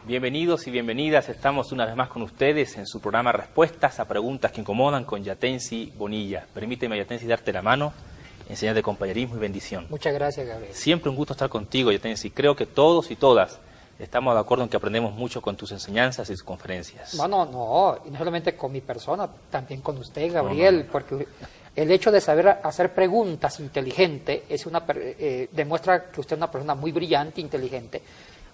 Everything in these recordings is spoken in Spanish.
Bienvenidos y bienvenidas, estamos una vez más con ustedes en su programa Respuestas a Preguntas que Incomodan con Yatensi Bonilla. Permíteme, Yatensi, darte la mano en señal de compañerismo y bendición. Muchas gracias, Gabriel. Siempre un gusto estar contigo, Yatensi. Creo que todos y todas estamos de acuerdo en que aprendemos mucho con tus enseñanzas y tus conferencias. No, y no solamente con mi persona, también con usted, Gabriel, porque el hecho de saber hacer preguntas inteligentes demuestra que usted es una persona muy brillante, inteligente.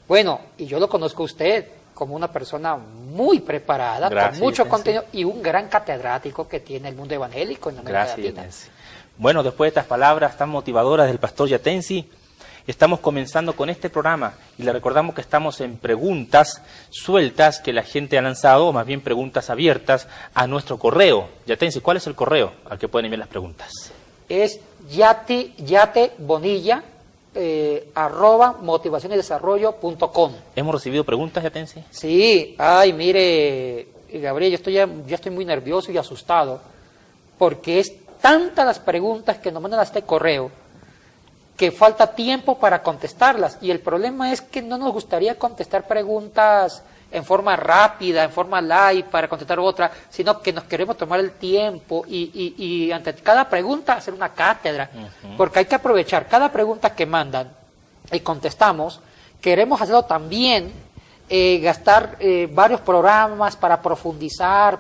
Bueno, y yo lo conozco a usted como una persona muy preparada, Gracias, con mucho Yatensi. contenido y un gran catedrático que tiene el mundo evangélico en América Gracias, Latina. Yatensi. Bueno, después de estas palabras tan motivadoras del pastor Yatensi, estamos comenzando con este programa y le recordamos que estamos en preguntas sueltas que la gente ha lanzado, o más bien preguntas abiertas, a nuestro correo. Yatensi, ¿cuál es el correo al que pueden enviar las preguntas? Es yatebonilla @motivacionyesdesarrollo.com. ¿Hemos recibido preguntas, Yatensi? Sí, ay, mire, Gabriel, yo estoy muy nervioso y asustado porque es tantas las preguntas que nos mandan a este correo que falta tiempo para contestarlas. Y el problema es que no nos gustaría contestar preguntas en forma rápida, en forma live, para contestar otra, sino que nos queremos tomar el tiempo y ante cada pregunta hacer una cátedra, porque hay que aprovechar cada pregunta que mandan y contestamos. Queremos hacerlo también, gastar varios programas para profundizar,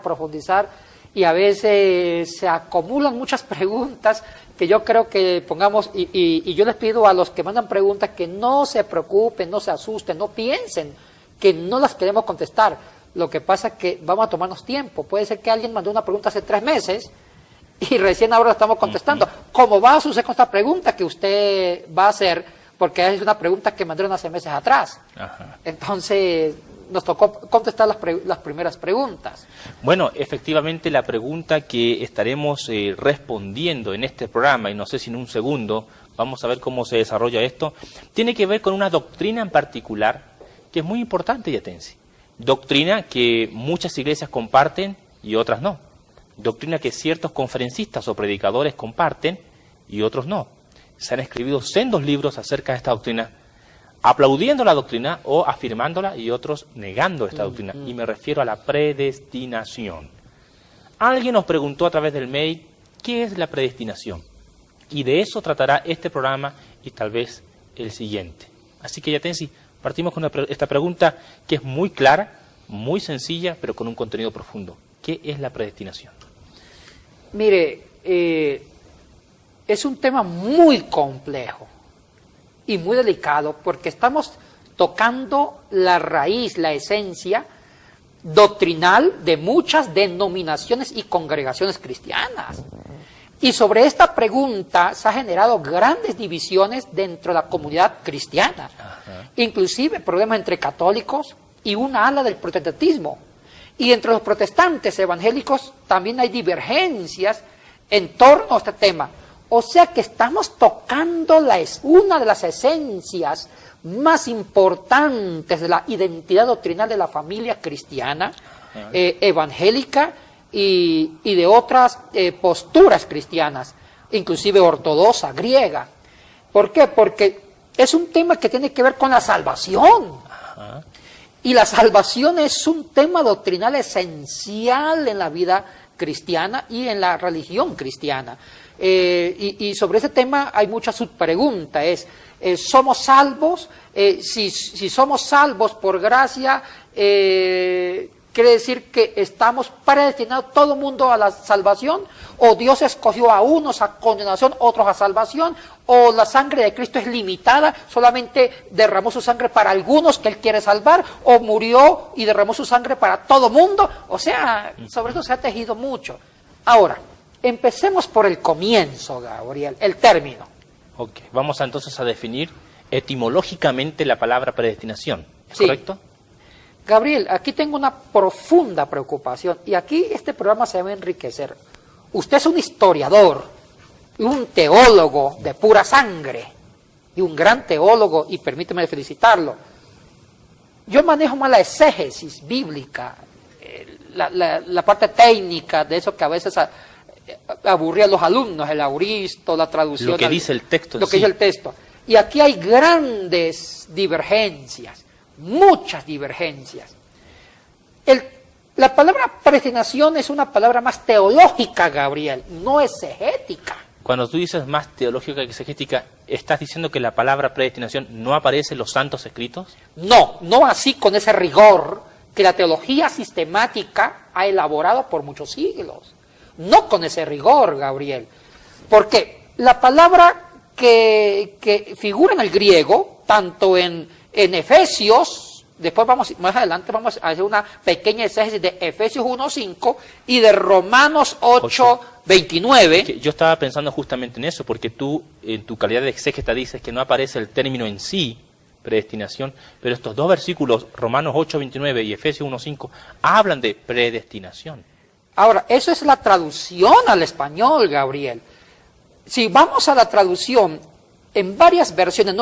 y a veces se acumulan muchas preguntas que yo creo que pongamos, y yo les pido a los que mandan preguntas que no se preocupen, no se asusten, no piensen que no las queremos contestar. Lo que pasa es que vamos a tomarnos tiempo. Puede ser que alguien mandó una pregunta hace 3 meses y recién ahora la estamos contestando. ¿Cómo va a suceder con esta pregunta que usted va a hacer? Porque es una pregunta que mandaron hace meses atrás. Ajá. Entonces nos tocó contestar las primeras preguntas. Bueno, efectivamente la pregunta que estaremos respondiendo en este programa, y no sé si en un segundo vamos a ver cómo se desarrolla esto, tiene que ver con una doctrina en particular que es muy importante, Yatensi. Doctrina que muchas iglesias comparten y otras no. Doctrina que ciertos conferencistas o predicadores comparten y otros no. Se han escrito sendos libros acerca de esta doctrina, aplaudiendo la doctrina o afirmándola y otros negando esta doctrina. Y me refiero a la predestinación. Alguien nos preguntó a través del mail, ¿qué es la predestinación? Y de eso tratará este programa y tal vez el siguiente. Así que, Yatensi, partimos con esta pregunta que es muy clara, muy sencilla, pero con un contenido profundo. ¿Qué es la predestinación? Mire, es un tema muy complejo y muy delicado porque estamos tocando la raíz, la esencia doctrinal de muchas denominaciones y congregaciones cristianas. Y sobre esta pregunta se han generado grandes divisiones dentro de la comunidad cristiana. Ajá. Inclusive problemas entre católicos y una ala del protestantismo. Y entre los protestantes evangélicos también hay divergencias en torno a este tema. O sea que estamos tocando una de las esencias más importantes de la identidad doctrinal de la familia cristiana, evangélica, y de otras posturas cristianas, inclusive ortodoxa, griega. ¿Por qué? Porque es un tema que tiene que ver con la salvación. Ajá. Y la salvación es un tema doctrinal esencial en la vida cristiana y en la religión cristiana. Y sobre ese tema hay muchas subpreguntas. ¿Somos salvos? Si somos salvos por gracia, ¿quiere decir que estamos predestinados todo el mundo a la salvación? ¿O Dios escogió a unos a condenación, otros a salvación? ¿O la sangre de Cristo es limitada? ¿Solamente derramó su sangre para algunos que Él quiere salvar? ¿O murió y derramó su sangre para todo el mundo? O sea, sobre eso se ha tejido mucho. Ahora, empecemos por el comienzo, Gabriel, el término. Ok, vamos entonces a definir etimológicamente la palabra predestinación, Sí. ¿correcto? Gabriel, aquí tengo una profunda preocupación y aquí este programa se va a enriquecer. Usted es un historiador y un teólogo de pura sangre y un gran teólogo, y permíteme felicitarlo. Yo manejo más la exégesis bíblica, la parte técnica de eso que a veces aburría a los alumnos, el auristo, la traducción. Lo que dice el texto. Lo que dice el texto. Y aquí hay grandes divergencias, muchas divergencias. La palabra predestinación es una palabra más teológica, Gabriel, no exegética. Cuando tú dices más teológica que exegética, ¿estás diciendo que la palabra predestinación no aparece en los santos escritos? No, no así con ese rigor que la teología sistemática ha elaborado por muchos siglos. No con ese rigor, Gabriel. Porque la palabra que figura en el griego, tanto en Efesios, después más adelante vamos a hacer una pequeña exégesis de Efesios 1:5 y de Romanos 8:29. Yo estaba pensando justamente en eso, porque tú, en tu calidad de exégeta, dices que no aparece el término en sí, predestinación, pero estos dos versículos, Romanos 8:29 y Efesios 1:5, hablan de predestinación. Ahora, eso es la traducción al español, Gabriel. Si vamos a la traducción, en varias versiones,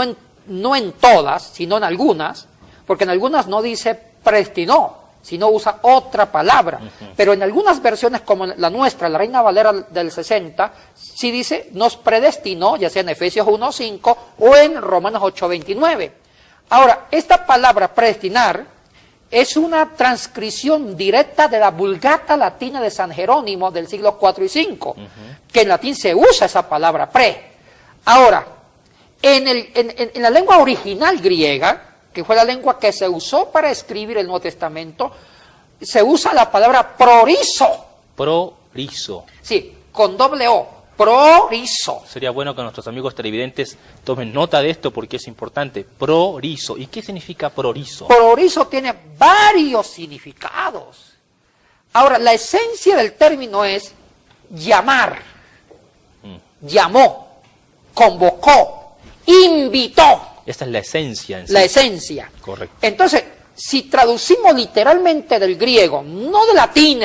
no en todas, sino en algunas, porque en algunas no dice predestinó, sino usa otra palabra. Pero en algunas versiones, como la nuestra, la Reina Valera del 60, sí dice nos predestinó, ya sea en Efesios 1:5 o en Romanos 8:29. Ahora, esta palabra predestinar es una transcripción directa de la Vulgata latina de San Jerónimo del siglo IV y V, que en latín se usa esa palabra pre. Ahora, en la lengua original griega, que fue la lengua que se usó para escribir el Nuevo Testamento, se usa la palabra prorizo. Prorizo. Sí, con doble O. Prorizo. Sería bueno que nuestros amigos televidentes tomen nota de esto porque es importante. Prorizo. ¿Y qué significa prorizo? Prorizo tiene varios significados. Ahora, la esencia del término es llamar, llamó, convocó, invitó. Esta es la esencia en sí. La esencia. Correcto. Entonces, si traducimos literalmente del griego, no del latín,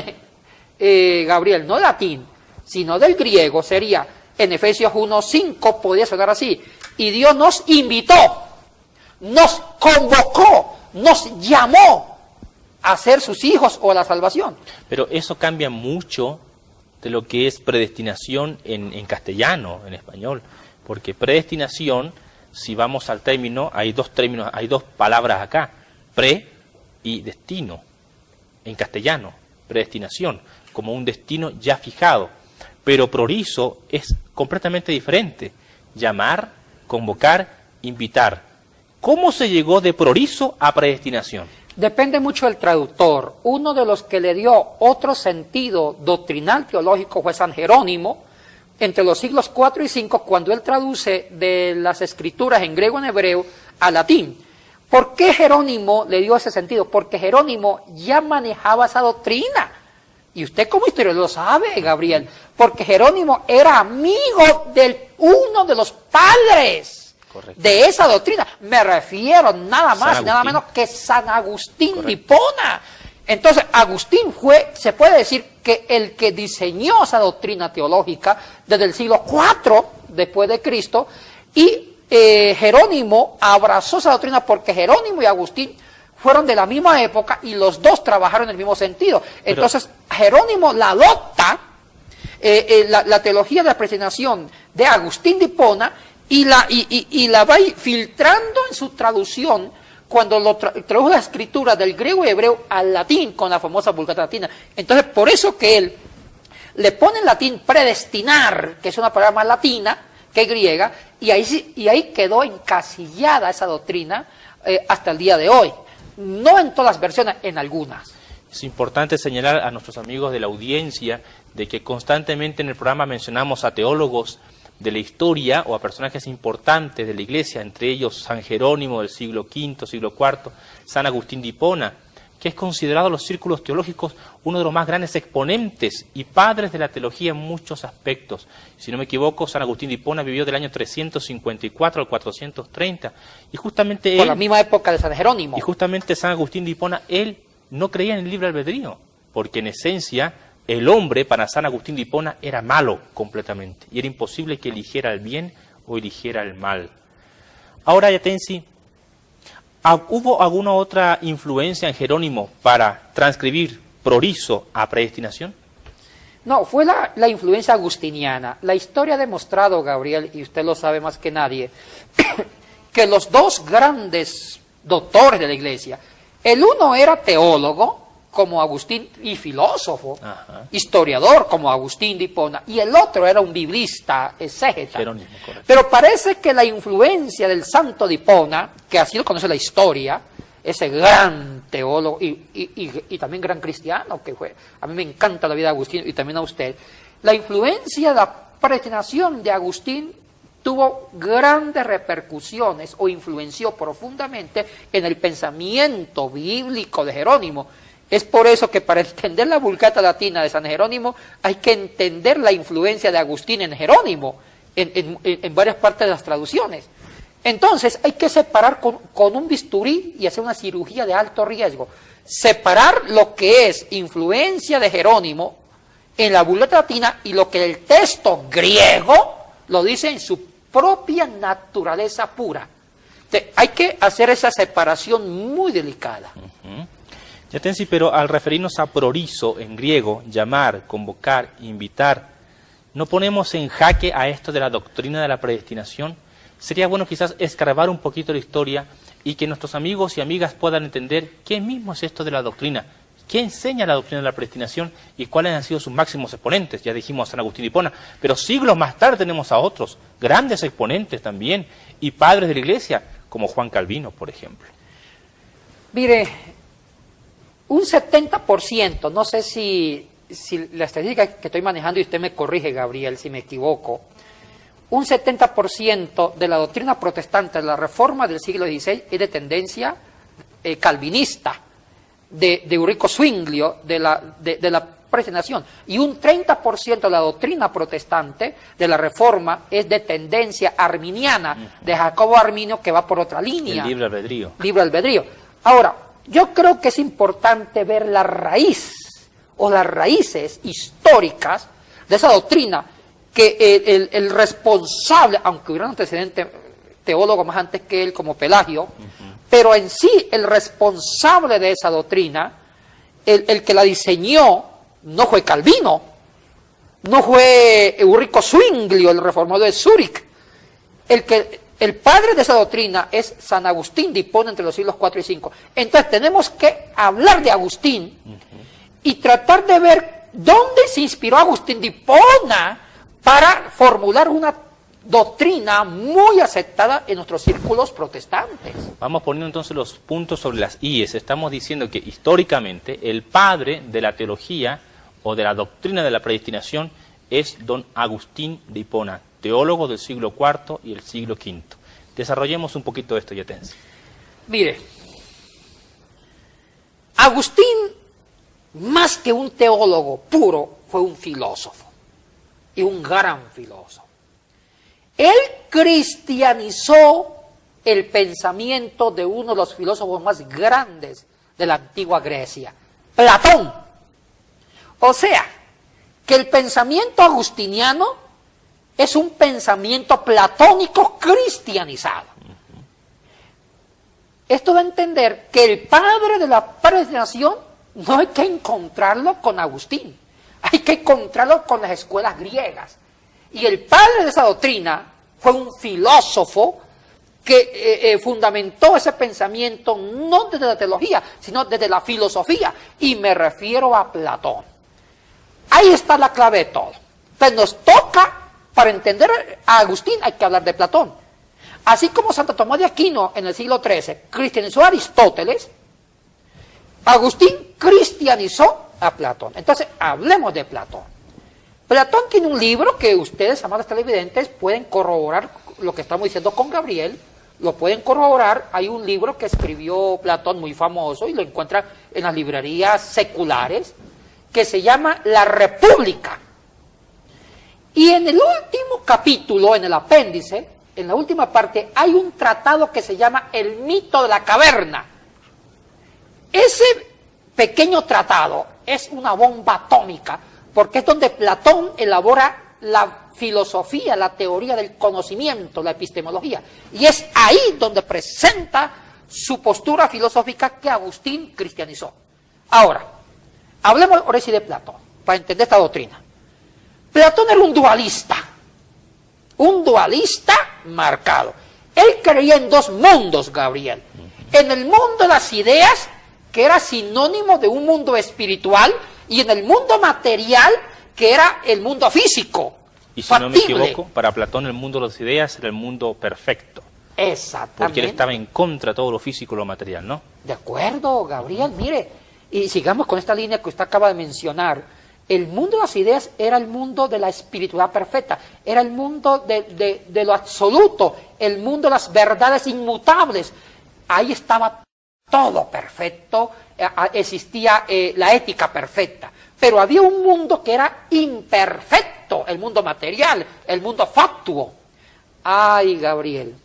Gabriel, no del latín, sino del griego, sería en Efesios 1:5, podría sonar así. Y Dios nos invitó, nos convocó, nos llamó a ser sus hijos o a la salvación. Pero eso cambia mucho de lo que es predestinación en castellano, en español. Porque predestinación, si vamos al término, hay dos palabras acá, pre y destino, en castellano, predestinación, como un destino ya fijado. Pero prorizo es completamente diferente. Llamar, convocar, invitar. ¿Cómo se llegó de prorizo a predestinación? Depende mucho del traductor. Uno de los que le dio otro sentido doctrinal teológico fue San Jerónimo, entre los siglos IV y V, cuando él traduce de las escrituras en griego y en hebreo a latín. ¿Por qué Jerónimo le dio ese sentido? Porque Jerónimo ya manejaba esa doctrina. Y usted como historiador lo sabe, Gabriel, porque Jerónimo era amigo de uno de los padres. Correcto. De esa doctrina. Me refiero nada más y nada menos que San Agustín de Hipona. Entonces, Agustín fue, se puede decir, que el que diseñó esa doctrina teológica desde el siglo IV después de Cristo, y Jerónimo abrazó esa doctrina porque Jerónimo y Agustín fueron de la misma época y los dos trabajaron en el mismo sentido. Entonces, Jerónimo la adopta, la teología de la predestinación de Agustín de Hipona, y la va filtrando en su traducción cuando lo tradujo la escritura del griego y hebreo al latín con la famosa Vulgata latina. Entonces, por eso que él le pone en latín predestinar, que es una palabra más latina que griega, y ahí quedó encasillada esa doctrina hasta el día de hoy. No en todas las versiones, en algunas. Es importante señalar a nuestros amigos de la audiencia de que constantemente en el programa mencionamos a teólogos de la historia o a personajes importantes de la Iglesia, entre ellos San Jerónimo del siglo V, siglo IV, San Agustín de Hipona, que es considerado en los círculos teológicos uno de los más grandes exponentes y padres de la teología en muchos aspectos. Si no me equivoco, San Agustín de Hipona vivió del año 354 al 430, y justamente por la misma época de San Jerónimo. Y justamente San Agustín de Hipona, él no creía en el libre albedrío, porque en esencia el hombre para San Agustín de Hipona era malo completamente, y era imposible que eligiera el bien o eligiera el mal. Ahora, Yatensi, ¿hubo alguna otra influencia en Jerónimo para transcribir prorizo a predestinación? No, fue la influencia agustiniana. La historia ha demostrado, Gabriel, y usted lo sabe más que nadie, que los dos grandes doctores de la Iglesia. El uno era teólogo, como Agustín, y filósofo, historiador, como Agustín de Hipona, y el otro era un biblista, exégeta. Jerónimo, correcto. Pero parece que la influencia del santo de Hipona, que así lo conoce la historia, ese gran teólogo y también gran cristiano que fue, a mí me encanta la vida de Agustín y también a usted, la influencia de la predestinación de Agustín tuvo grandes repercusiones o influenció profundamente en el pensamiento bíblico de Jerónimo. Es por eso que para entender la Vulgata Latina de San Jerónimo hay que entender la influencia de Agustín en Jerónimo, en varias partes de las traducciones. Entonces hay que separar con un bisturí y hacer una cirugía de alto riesgo. Separar lo que es influencia de Jerónimo en la Vulgata Latina y lo que el texto griego lo dice en su propia naturaleza pura. Entonces, hay que hacer esa separación muy delicada. Yatensi, pero al referirnos a prorizo en griego, llamar, convocar, invitar, ¿no ponemos en jaque a esto de la doctrina de la predestinación? Sería bueno quizás escarbar un poquito la historia y que nuestros amigos y amigas puedan entender qué mismo es esto de la doctrina, qué enseña la doctrina de la predestinación y cuáles han sido sus máximos exponentes. Ya dijimos a San Agustín de Hipona, pero siglos más tarde tenemos a otros, grandes exponentes también, y padres de la Iglesia, como Juan Calvino, por ejemplo. Mire, un 70%, no sé si la estadística que estoy manejando, y usted me corrige, Gabriel, si me equivoco, un 70% de la doctrina protestante de la Reforma del siglo XVI es de tendencia calvinista, de Eurico Zwinglio, de la predestinación, y un 30% de la doctrina protestante de la Reforma es de tendencia arminiana, de Jacobo Arminio, que va por otra línea. El libre albedrío. Libre albedrío. Ahora, yo creo que es importante ver la raíz o las raíces históricas de esa doctrina, que el responsable, aunque hubiera un antecedente teólogo más antes que él como Pelagio, pero en sí el responsable de esa doctrina, el que la diseñó, no fue Calvino, no fue Eurico Zwinglio, el reformador de Zúrich. El padre de esa doctrina es San Agustín de Hipona entre los siglos 4 y 5. Entonces tenemos que hablar de Agustín y tratar de ver dónde se inspiró Agustín de Hipona para formular una doctrina muy aceptada en nuestros círculos protestantes. Vamos poniendo entonces los puntos sobre las íes. Estamos diciendo que históricamente el padre de la teología o de la doctrina de la predestinación es don Agustín de Hipona, teólogo del siglo IV y el siglo V. Desarrollemos un poquito esto, Yatensi. Mire, Agustín, más que un teólogo puro, fue un filósofo, y un gran filósofo. Él cristianizó el pensamiento de uno de los filósofos más grandes de la antigua Grecia, Platón. O sea, que el pensamiento agustiniano es un pensamiento platónico cristianizado. Esto da a entender que el padre de la predestinación no hay que encontrarlo con Agustín, hay que encontrarlo con las escuelas griegas. Y el padre de esa doctrina fue un filósofo que fundamentó ese pensamiento no desde la teología, sino desde la filosofía, y me refiero a Platón. Ahí está la clave de todo. Entonces nos toca, para entender a Agustín, hay que hablar de Platón. Así como Santo Tomás de Aquino en el siglo XIII cristianizó a Aristóteles, Agustín cristianizó a Platón. Entonces, hablemos de Platón. Platón tiene un libro que ustedes, amados televidentes, pueden corroborar lo que estamos diciendo con Gabriel, lo pueden corroborar. Hay un libro que escribió Platón muy famoso y lo encuentra en las librerías seculares, que se llama La República. Y en el último capítulo, en el apéndice, en la última parte, hay un tratado que se llama El mito de la caverna. Ese pequeño tratado es una bomba atómica, porque es donde Platón elabora la filosofía, la teoría del conocimiento, la epistemología. Y es ahí donde presenta su postura filosófica que Agustín cristianizó. Ahora, hablemos ahora sí de Platón, para entender esta doctrina. Platón era un dualista marcado. Él creía en dos mundos, Gabriel. en el mundo de las ideas, que era sinónimo de un mundo espiritual, y en el mundo material, que era el mundo físico. Y si factible. no me equivoco, para Platón el mundo de las ideas era el mundo perfecto. Exactamente. Porque él estaba en contra de todo lo físico y lo material, ¿no? De acuerdo, Gabriel, mire, y sigamos con esta línea que usted acaba de mencionar. El mundo de las ideas era el mundo de la espiritualidad perfecta, era el mundo de lo absoluto, el mundo de las verdades inmutables. Ahí estaba todo perfecto, existía la ética perfecta. Pero había un mundo que era imperfecto, el mundo material, el mundo factuo. Ay, Gabriel.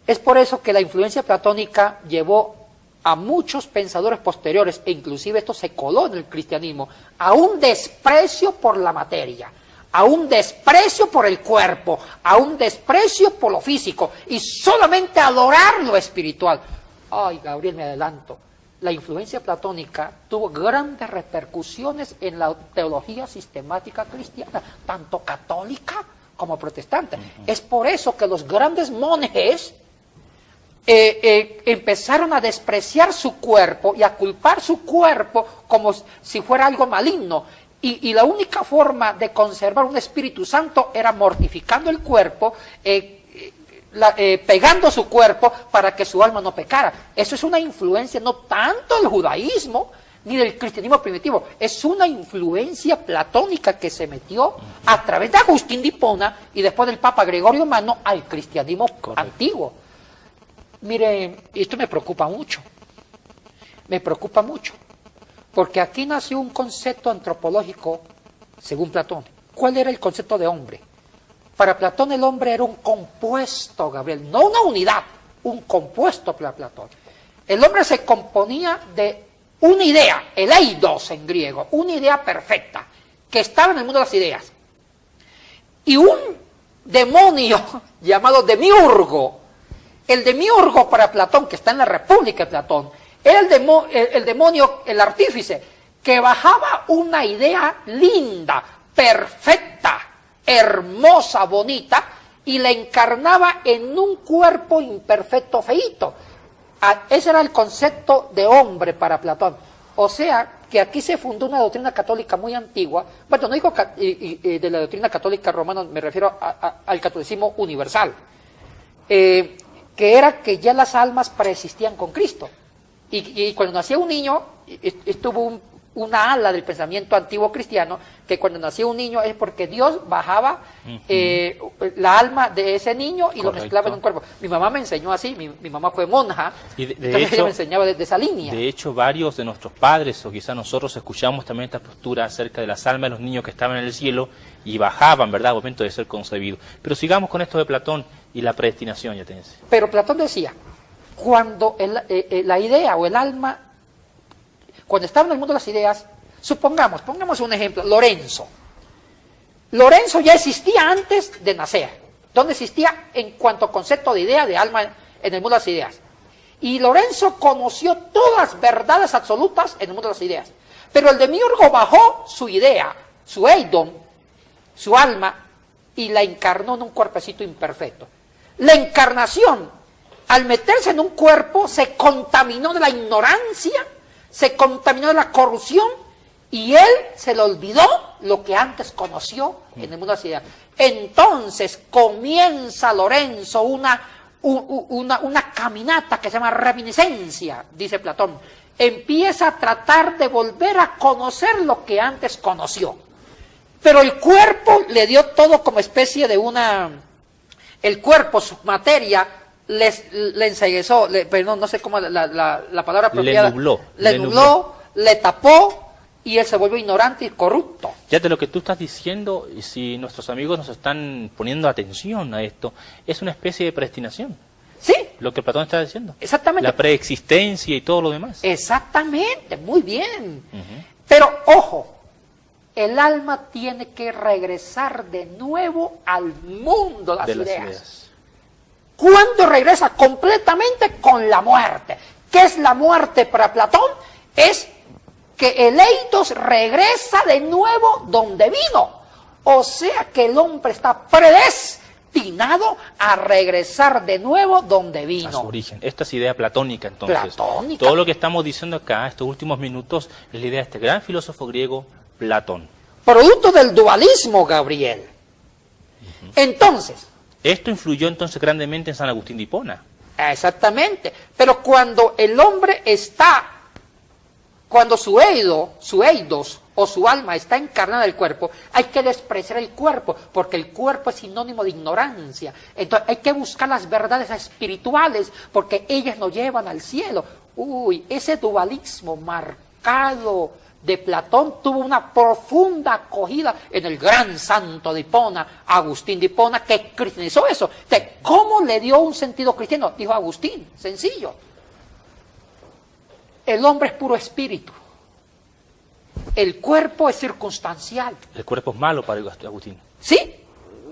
Es por eso que la influencia platónica llevó a muchos pensadores posteriores, e inclusive esto se coló en el cristianismo, a un desprecio por la materia, a un desprecio por el cuerpo, a un desprecio por lo físico, y solamente adorar lo espiritual. Ay, Gabriel, me adelanto. La influencia platónica tuvo grandes repercusiones en la teología sistemática cristiana, tanto católica como protestante. Es por eso que los grandes monjes empezaron a despreciar su cuerpo y a culpar su cuerpo como si fuera algo maligno. Y la única forma de conservar un Espíritu Santo era mortificando el cuerpo, pegando su cuerpo para que su alma no pecara. Eso es una influencia no tanto del judaísmo ni del cristianismo primitivo, es una influencia platónica que se metió a través de Agustín de Hipona y después del Papa Gregorio Magno al cristianismo antiguo. Mire, esto me preocupa mucho, porque aquí nació un concepto antropológico según Platón. ¿Cuál era el concepto de hombre? Para Platón el hombre era un compuesto, Gabriel, no una unidad, un compuesto para Platón. El hombre se componía de una idea, el eidos en griego, una idea perfecta, que estaba en el mundo de las ideas. Y un demonio llamado Demiurgo. El demiurgo para Platón, que está en la República de Platón, era el demonio, el artífice, que bajaba una idea linda, perfecta, hermosa, bonita, y la encarnaba en un cuerpo imperfecto, feíto. Ese era el concepto de hombre para Platón. O sea, que aquí se fundó una doctrina católica muy antigua. Bueno, no digo de la doctrina católica romana, me refiero al catolicismo universal. Que era que ya las almas preexistían con Cristo. Y cuando nacía un niño, estuvo una ala del pensamiento antiguo cristiano, que cuando nacía un niño es porque Dios bajaba la alma de ese niño y lo mezclaba en un cuerpo. Mi mamá me enseñó así, mi mamá fue monja, entonces ella me enseñaba de esa línea. De hecho, varios de nuestros padres, o quizás nosotros, escuchamos también esta postura acerca de las almas de los niños que estaban en el cielo y bajaban, ¿verdad?, al momento de ser concebidos. Pero sigamos con esto de Platón y la predestinación, ya tenés. Pero Platón decía, cuando la idea o el alma, cuando estaba en el mundo de las ideas, pongamos un ejemplo, Lorenzo. Lorenzo ya existía antes de nacer. ¿Dónde existía en cuanto a concepto de idea, de alma, en el mundo de las ideas? Y Lorenzo conoció todas las verdades absolutas en el mundo de las ideas. Pero el demiurgo bajó su idea, su eidon, su alma, y la encarnó en un cuerpecito imperfecto. La encarnación, al meterse en un cuerpo, se contaminó de la ignorancia, se contaminó de la corrupción, y él se le olvidó lo que antes conoció en el mundo de las ideas. Entonces comienza Lorenzo una caminata que se llama reminiscencia, dice Platón. Empieza a tratar de volver a conocer lo que antes conoció. Pero el cuerpo le dio todo como especie de el cuerpo, su materia, le enceguezó, perdón, no sé cómo la palabra apropiada. Le nubló, le tapó, y él se volvió ignorante y corrupto. Ya de lo que tú estás diciendo, y si nuestros amigos nos están poniendo atención a esto, es una especie de predestinación. Sí. Lo que Platón está diciendo. Exactamente. La preexistencia y todo lo demás. Exactamente, muy bien. Pero, ojo, el alma tiene que regresar de nuevo al mundo de las ideas. ¿Cuándo regresa? Completamente con la muerte. ¿Qué es la muerte para Platón? Es que el eidos regresa de nuevo donde vino. O sea que el hombre está destinado a regresar de nuevo donde vino. A su origen. Esta es idea platónica, entonces. Platónica. Todo lo que estamos diciendo acá, estos últimos minutos, es la idea de este gran filósofo griego, Platón. Producto del dualismo, Gabriel. Entonces, Esto influyó entonces grandemente en San Agustín de Hipona. exactamente, pero cuando el hombre está, cuando su eidos o su alma está encarnada en el cuerpo, hay que despreciar el cuerpo, porque el cuerpo es sinónimo de ignorancia. Entonces hay que buscar las verdades espirituales, porque ellas nos llevan al cielo. Uy, ese dualismo marcado de Platón tuvo una profunda acogida en el gran santo de Hipona, Agustín de Hipona, que cristianizó eso. ¿Cómo le dio un sentido cristiano? Dijo Agustín, sencillo. El hombre es puro espíritu. El cuerpo es circunstancial. El cuerpo es malo para Agustín. ¿Sí?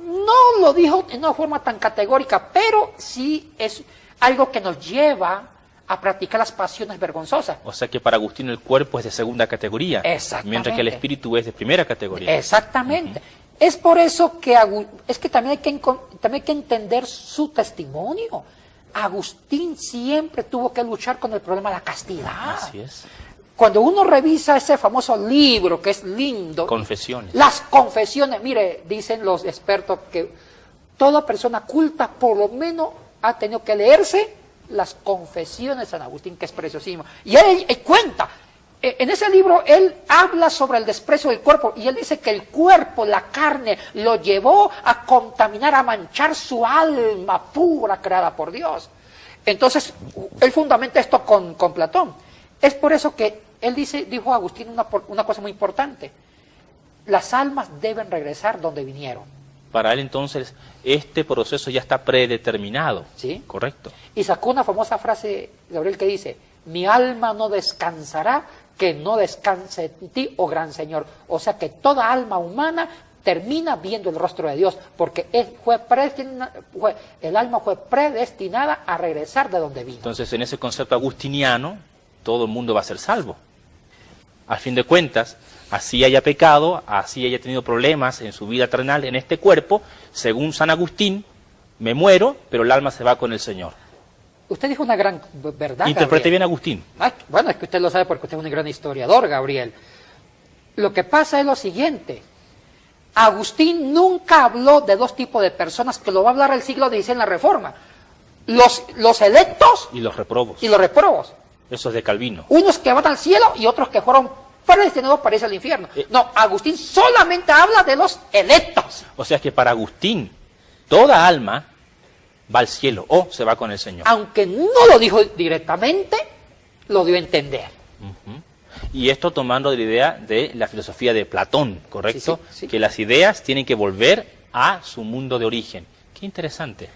No lo dijo en una forma tan categórica, pero sí es algo que nos lleva a practicar las pasiones vergonzosas. O sea que para Agustín el cuerpo es de segunda categoría, Exactamente. mientras que el espíritu es de primera categoría. Exactamente. Es por eso que también hay que entender su testimonio. Agustín siempre tuvo que luchar con el problema de la castidad. Así es. Cuando uno revisa ese famoso libro que es lindo, Confesiones. las confesiones, mire, dicen los expertos que toda persona culta por lo menos ha tenido que leerse las confesiones de San Agustín, que es preciosísimo. Y él cuenta, en ese libro él habla sobre el desprecio del cuerpo, y él dice que el cuerpo, la carne, lo llevó a contaminar, a manchar su alma pura creada por Dios. Entonces, él fundamenta esto con Platón. Es por eso que él dijo Agustín una cosa muy importante: las almas deben regresar donde vinieron. Para él entonces este proceso ya está predeterminado. ¿Sí? Correcto. Y sacó una famosa frase, Gabriel, que dice: mi alma no descansará que no descanse en ti, oh gran Señor. O sea que toda alma humana termina viendo el rostro de Dios, porque el alma fue predestinada a regresar de donde vino. Entonces, en ese concepto agustiniano, todo el mundo va a ser salvo. A fin de cuentas, así haya pecado, así haya tenido problemas en su vida terrenal, en este cuerpo, según San Agustín, me muero, pero el alma se va con el Señor. Usted dijo una gran verdad, Interprete Gabriel. bien Agustín. Ay, bueno, es que usted lo sabe porque usted es un gran historiador, Gabriel. Lo que pasa es lo siguiente: Agustín nunca habló de dos tipos de personas, que lo va a hablar el siglo XVI en la Reforma: los electos Y los reprobos. y los reprobos. Eso es de Calvino. Unos que van al cielo y otros que fueron predestinados para irse al infierno. No, Agustín solamente habla de los electos. O sea que para Agustín, toda alma va al cielo o se va con el Señor. Aunque no lo dijo directamente, lo dio a entender. Y esto tomando de la idea de la filosofía de Platón, ¿correcto? Sí, sí, sí. Que las ideas tienen que volver a su mundo de origen. Qué interesante.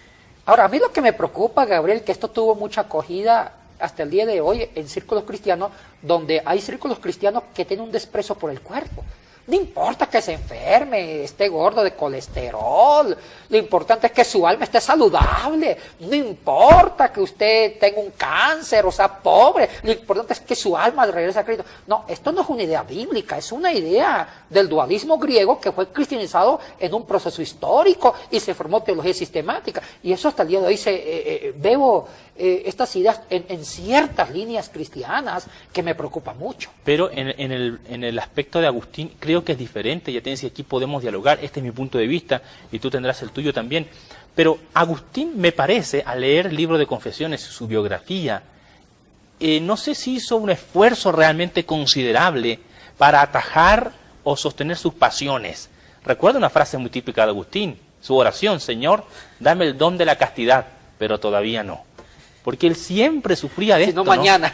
Ahora, a mí lo que me preocupa, Gabriel, que esto tuvo mucha acogida hasta el día de hoy en círculos cristianos, donde hay círculos cristianos que tienen un desprecio por el cuerpo. No importa que se enferme, esté gordo de colesterol, lo importante es que su alma esté saludable, no importa que usted tenga un cáncer o sea pobre, lo importante es que su alma regrese a Cristo. No, esto no es una idea bíblica, es una idea del dualismo griego que fue cristianizado en un proceso histórico y se formó teología sistemática. Y eso hasta el día de hoy veo estas ideas en ciertas líneas cristianas que me preocupa mucho. Pero en el aspecto de Agustín creo que es diferente. Ya tienes que aquí podemos dialogar. Este es mi punto de vista y tú tendrás el tuyo también. Pero Agustín, me parece, al leer el libro de Confesiones, su biografía, no sé si hizo un esfuerzo realmente considerable para atajar o sostener sus pasiones. Recuerda una frase muy típica de Agustín, su oración: Señor, dame el don de la castidad, pero todavía no. Porque él siempre sufría de Si esto, no, mañana.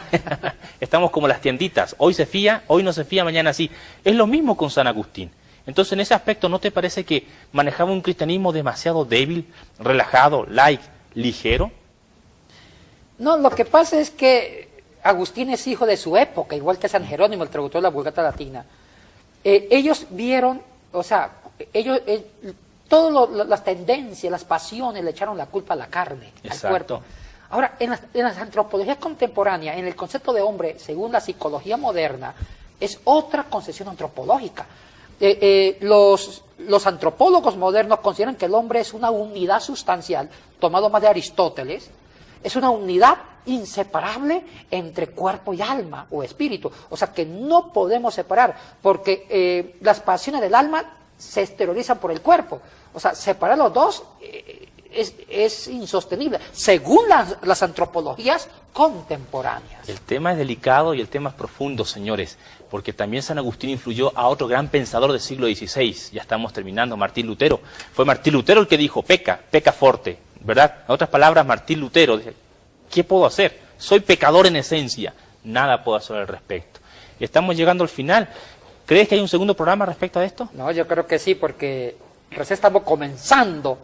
Estamos como las tienditas, hoy se fía, hoy no se fía, mañana sí. Es lo mismo con San Agustín. Entonces, en ese aspecto, ¿no te parece que manejaba un cristianismo demasiado débil, relajado, light, ligero? No, lo que pasa es que Agustín es hijo de su época, igual que San Jerónimo, el traductor de la Vulgata Latina. Ellos vieron, o sea, todas las tendencias, las pasiones le echaron la culpa a la carne, Exacto. al cuerpo. Ahora, en las antropologías contemporáneas, en el concepto de hombre, según la psicología moderna, es otra concepción antropológica. Los antropólogos modernos consideran que el hombre es una unidad sustancial, tomado más de Aristóteles, es una unidad inseparable entre cuerpo y alma o espíritu. O sea que no podemos separar, porque las pasiones del alma se exteriorizan por el cuerpo. O sea, separar los dos es insostenible, según las antropologías contemporáneas. El tema es delicado y el tema es profundo, señores, porque también San Agustín influyó a otro gran pensador del siglo XVI, ya estamos terminando, Martín Lutero. Fue Martín Lutero el que dijo, peca forte, ¿verdad? En otras palabras, Martín Lutero dice, ¿qué puedo hacer? Soy pecador en esencia, nada puedo hacer al respecto. Y estamos llegando al final. ¿Crees que hay un segundo programa respecto a esto? No, yo creo que sí, porque recién estamos comenzando,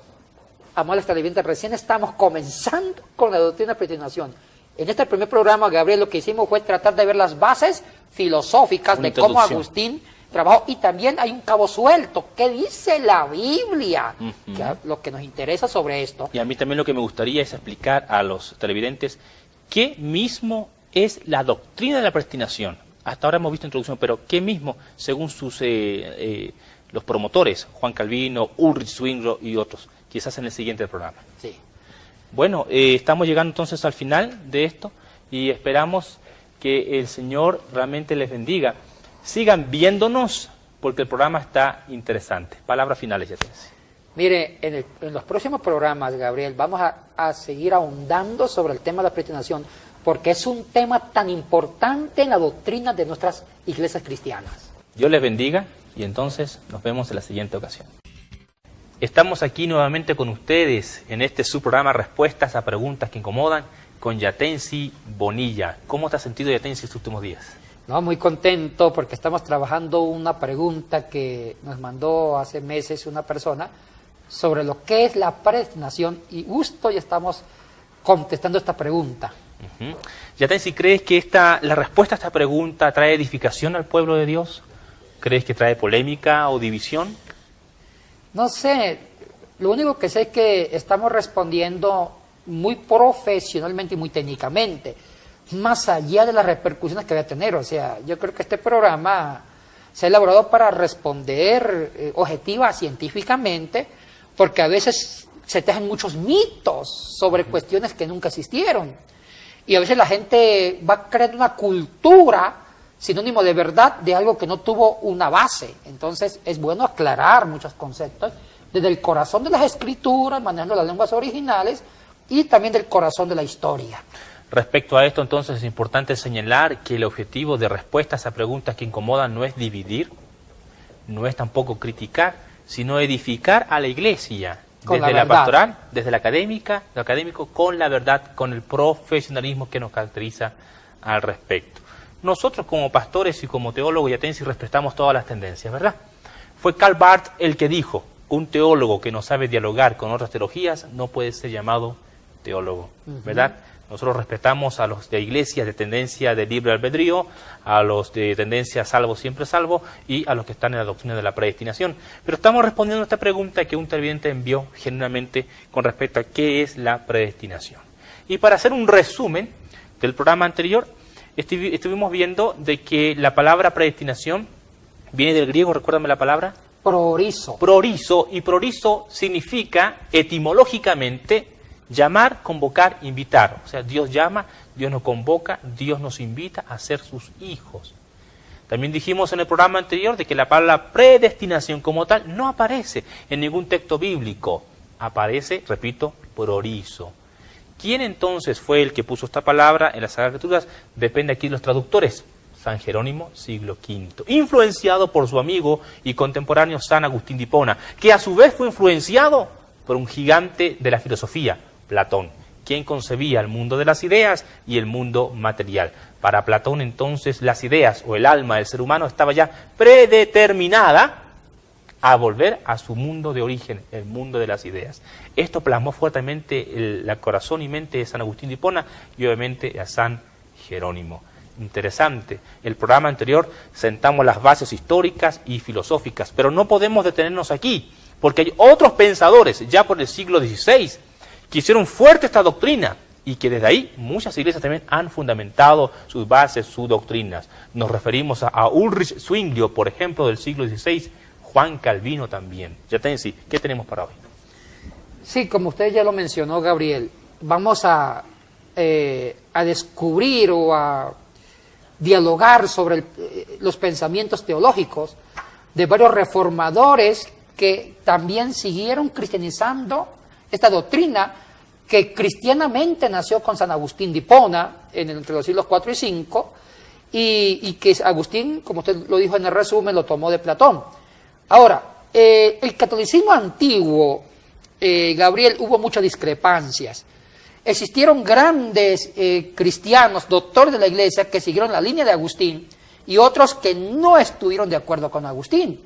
amables televidentes, recién estamos comenzando con la doctrina de predestinación. En este primer programa, Gabriel, lo que hicimos fue tratar de ver las bases filosóficas de cómo Agustín trabajó, y también hay un cabo suelto. ¿Qué dice la Biblia? Que lo que nos interesa sobre esto. Y a mí también lo que me gustaría es explicar a los televidentes qué mismo es la doctrina de la predestinación. Hasta ahora hemos visto introducción, pero qué mismo, según sus los promotores, Juan Calvino, Ulrich Zwingli y otros, quizás en el siguiente programa. Sí. Bueno, estamos llegando entonces al final de esto y esperamos que el Señor realmente les bendiga. Sigan viéndonos porque el programa está interesante. Palabras finales, Yatensi. Mire, en los próximos programas, Gabriel, vamos a seguir ahondando sobre el tema de la predestinación, porque es un tema tan importante en la doctrina de nuestras iglesias cristianas. Dios les bendiga y entonces nos vemos en la siguiente ocasión. Estamos aquí nuevamente con ustedes en este su programa Respuestas a Preguntas que Incomodan con Yatensi Bonilla. ¿Cómo te has sentido, Yatensi, estos últimos días? No, muy contento porque estamos trabajando una pregunta que nos mandó hace meses una persona sobre lo que es la predestinación y justo ya estamos contestando esta pregunta. Yatensi, ¿crees que la respuesta a esta pregunta trae edificación al pueblo de Dios? ¿Crees que trae polémica o división? No sé, lo único que sé es que estamos respondiendo muy profesionalmente y muy técnicamente, más allá de las repercusiones que va a tener. O sea, yo creo que este programa se ha elaborado para responder objetiva, científicamente, porque a veces se tejen muchos mitos sobre cuestiones que nunca existieron. Y a veces la gente va creando una cultura sinónimo de verdad de algo que no tuvo una base. Entonces es bueno aclarar muchos conceptos desde el corazón de las escrituras, manejando las lenguas originales, y también del corazón de la historia. Respecto a esto, entonces, es importante señalar que el objetivo de respuestas a preguntas que incomodan no es dividir, no es tampoco criticar, sino edificar a la iglesia, desde la pastoral, desde la académica, lo académico, con la verdad, con el profesionalismo que nos caracteriza al respecto. Nosotros como pastores y como teólogos Yatensi respetamos todas las tendencias, ¿verdad? Fue Karl Barth el que dijo, un teólogo que no sabe dialogar con otras teologías no puede ser llamado teólogo, ¿verdad? Nosotros respetamos a los de iglesias de tendencia de libre albedrío, a los de tendencia salvo siempre salvo y a los que están en la doctrina de la predestinación. Pero estamos respondiendo a esta pregunta que un televidente envió genuinamente con respecto a qué es la predestinación. Y para hacer un resumen del programa anterior, estuvimos viendo de que la palabra predestinación viene del griego, recuérdame la palabra. Proorizo. Proorizo, y proorizo significa etimológicamente llamar, convocar, invitar. O sea, Dios llama, Dios nos convoca, Dios nos invita a ser sus hijos. También dijimos en el programa anterior de que la palabra predestinación como tal no aparece en ningún texto bíblico. Aparece, repito, proorizo. ¿Quién entonces fue el que puso esta palabra en las Sagradas Escrituras? Depende aquí de los traductores. San Jerónimo, siglo V, influenciado por su amigo y contemporáneo San Agustín de Hipona, que a su vez fue influenciado por un gigante de la filosofía, Platón, quien concebía el mundo de las ideas y el mundo material. Para Platón entonces las ideas o el alma del ser humano estaba ya predeterminada a volver a su mundo de origen, el mundo de las ideas. Esto plasmó fuertemente el corazón y mente de San Agustín de Hipona y obviamente a San Jerónimo. Interesante. El programa anterior sentamos las bases históricas y filosóficas, pero no podemos detenernos aquí, porque hay otros pensadores ya por el siglo XVI que hicieron fuerte esta doctrina y que desde ahí muchas iglesias también han fundamentado sus bases, sus doctrinas. Nos referimos a Ulrich Zwingli, por ejemplo, del siglo XVI, Juan Calvino también. Yatensi, ¿qué tenemos para hoy? Sí, como usted ya lo mencionó, Gabriel, vamos a descubrir o a dialogar sobre los pensamientos teológicos de varios reformadores que también siguieron cristianizando esta doctrina que cristianamente nació con San Agustín de Hipona entre los siglos IV y V y que Agustín, como usted lo dijo en el resumen, lo tomó de Platón. Ahora, el catolicismo antiguo, Gabriel, hubo muchas discrepancias. Existieron grandes cristianos, doctores de la Iglesia, que siguieron la línea de Agustín y otros que no estuvieron de acuerdo con Agustín.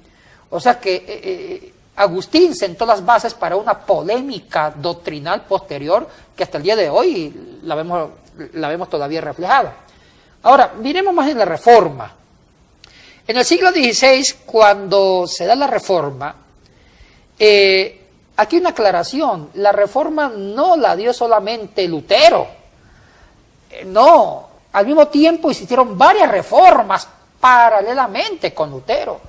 O sea que Agustín sentó las bases para una polémica doctrinal posterior que hasta el día de hoy la vemos todavía reflejada. Ahora, miremos más en la Reforma. En el siglo XVI, cuando se da la Reforma, aquí hay una aclaración, la Reforma no la dio solamente Lutero, no, al mismo tiempo existieron varias reformas paralelamente con Lutero.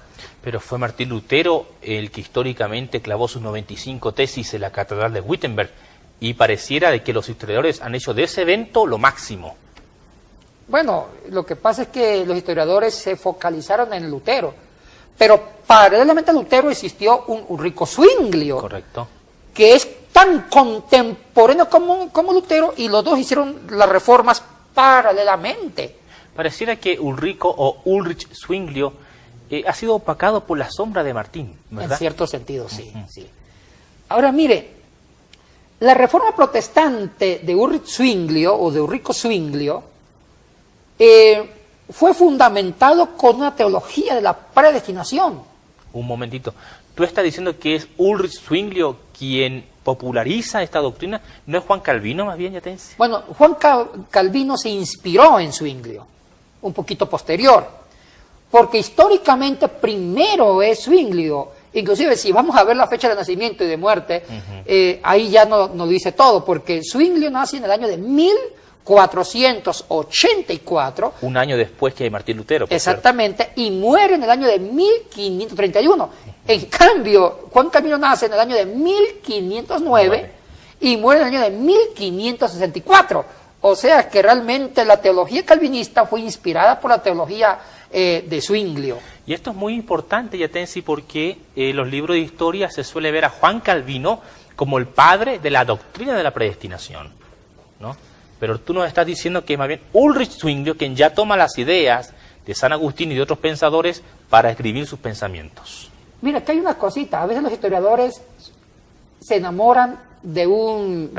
Pero fue Martín Lutero el que históricamente clavó sus 95 tesis en la Catedral de Wittenberg y pareciera de que los historiadores han hecho de ese evento lo máximo. Bueno, lo que pasa es que los historiadores se focalizaron en Lutero, pero paralelamente a Lutero existió un Ulrico Zwinglio, correcto, que es tan contemporáneo como Lutero, y los dos hicieron las reformas paralelamente. Pareciera que Ulrico o Ulrich Zwinglio ha sido opacado por la sombra de Martín, ¿verdad? En cierto sentido, sí, sí. Ahora, mire, la reforma protestante de Ulrich Zwinglio o de Ulrico Zwinglio fue fundamentado con una teología de la predestinación. Un momentito, ¿tú estás diciendo que es Ulrich Zwinglio quien populariza esta doctrina? ¿No es Juan Calvino más bien, Yatensi? Bueno, Juan Calvino se inspiró en Zwinglio, un poquito posterior, porque históricamente primero es Zwinglio. Inclusive si vamos a ver la fecha de nacimiento y de muerte, ahí ya nos dice todo, porque Zwinglio nace en el año de 1484. Un año después que Martín Lutero. Exactamente, y muere en el año de 1531. En cambio, Juan Calvino nace en el año de 1509 y muere en el año de 1564. O sea que realmente la teología calvinista fue inspirada por la teología de Zwinglio. Y esto es muy importante, Yatensi, porque en los libros de historia se suele ver a Juan Calvino como el padre de la doctrina de la predestinación, ¿no? Pero tú nos estás diciendo que es más bien Ulrich Zwinglio quien ya toma las ideas de San Agustín y de otros pensadores para escribir sus pensamientos. Mira, que hay una cosita, a veces los historiadores se enamoran de un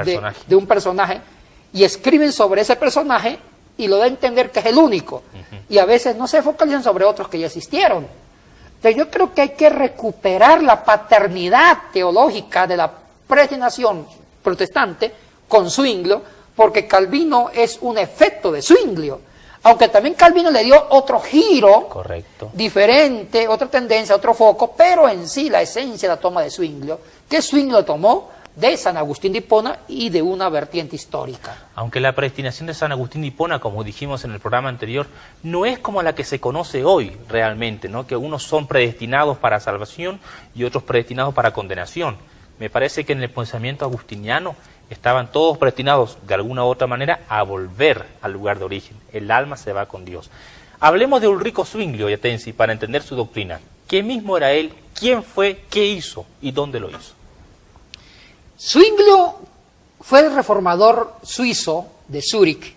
personaje y escriben sobre ese personaje y lo da a entender que es el único. Y a veces no se focalizan sobre otros que ya existieron. Entonces yo creo que hay que recuperar la paternidad teológica de la predestinación protestante con Zwinglio, porque Calvino es un efecto de Zwinglio. Aunque también Calvino le dio otro giro, correcto, diferente, otra tendencia, otro foco, pero en sí la esencia la toma de Zwinglio, que Zwinglio tomó de San Agustín de Hipona y de una vertiente histórica. Aunque la predestinación de San Agustín de Hipona, como dijimos en el programa anterior, no es como la que se conoce hoy realmente, ¿no? Que unos son predestinados para salvación y otros predestinados para condenación. Me parece que en el pensamiento agustiniano estaban todos predestinados de alguna u otra manera a volver al lugar de origen. El alma se va con Dios. Hablemos de Ulrico Zwinglio, Yatensi, para entender su doctrina. ¿Qué mismo era él? ¿Quién fue? ¿Qué hizo? ¿Y dónde lo hizo? Zwinglio fue el reformador suizo de Zúrich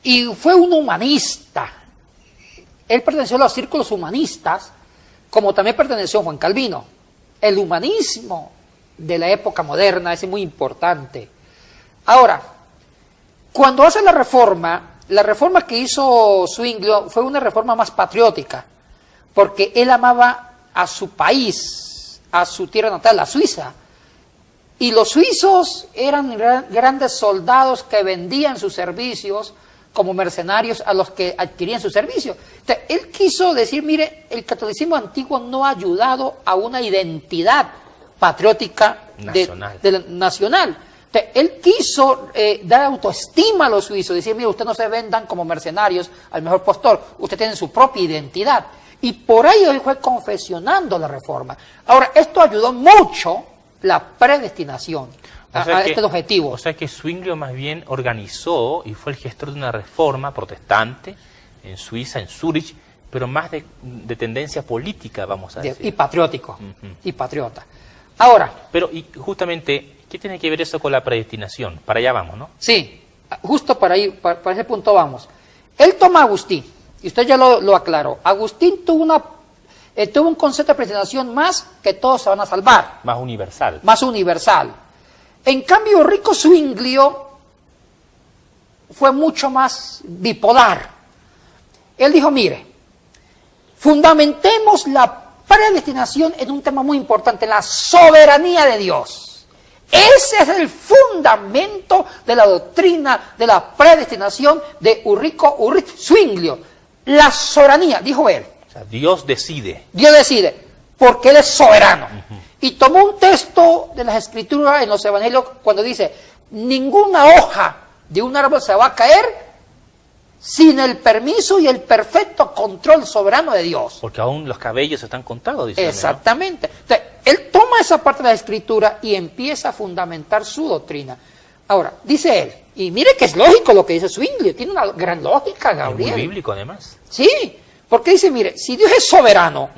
y fue un humanista. Él perteneció a los círculos humanistas, como también perteneció Juan Calvino. El humanismo de la época moderna es muy importante. Ahora, cuando hace la reforma que hizo Zwinglio fue una reforma más patriótica, porque él amaba a su país, a su tierra natal, a Suiza. Y los suizos eran grandes soldados que vendían sus servicios como mercenarios a los que adquirían su servicio. Entonces, él quiso decir, mire, el catolicismo antiguo no ha ayudado a una identidad patriótica nacional. Entonces, él quiso dar autoestima a los suizos, decir, mire, ustedes no se vendan como mercenarios al mejor postor, ustedes tienen su propia identidad. y por ahí él fue confesionando la reforma. Ahora, esto ayudó mucho la predestinación a este objetivo. O sea que Zwinglio más bien organizó y fue el gestor de una reforma protestante en Suiza, en Zúrich, pero más de tendencia política, vamos a decir. Y patriótico, y patriota. Ahora... Pero, y justamente, ¿qué tiene que ver eso con la predestinación? Para allá vamos, ¿no? Sí, justo para ese punto vamos. Él toma a Agustín, y usted ya lo aclaró. Agustín tuvo un concepto de predestinación más que todos se van a salvar. Más universal. Más universal. En cambio, Rico Zwinglio fue mucho más bipolar. Él dijo, mire, fundamentemos la predestinación en un tema muy importante, la soberanía de Dios. Ese es el fundamento de la doctrina de la predestinación de Ulrico Zwinglio. La soberanía, dijo él. O sea, Dios decide. Dios decide, porque Él es soberano. Y tomó un texto de las Escrituras en los Evangelios cuando dice, ninguna hoja de un árbol se va a caer sin el permiso y el perfecto control soberano de Dios. Porque aún los cabellos están contados, dice. Exactamente. Entonces, él toma esa parte de la Escritura y empieza a fundamentar su doctrina. Ahora, dice él, y mire que es lógico lo que dice Zwinglio, tiene una gran lógica, Gabriel. Es muy bíblico, además. Sí, porque dice, mire, si Dios es soberano,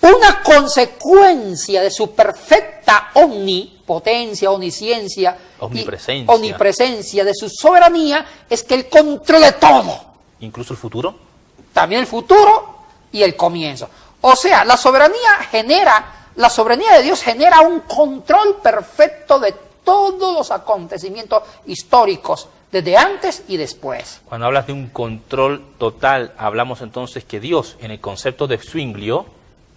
una consecuencia de su perfecta omnipotencia, omnisciencia, omnipresencia. Y omnipresencia de su soberanía es que Él controle todo. ¿Incluso el futuro? También el futuro y el comienzo. O sea, la soberanía de Dios genera un control perfecto de todos los acontecimientos históricos, desde antes y después. Cuando hablas de un control total, hablamos entonces que Dios, en el concepto de Zwinglio,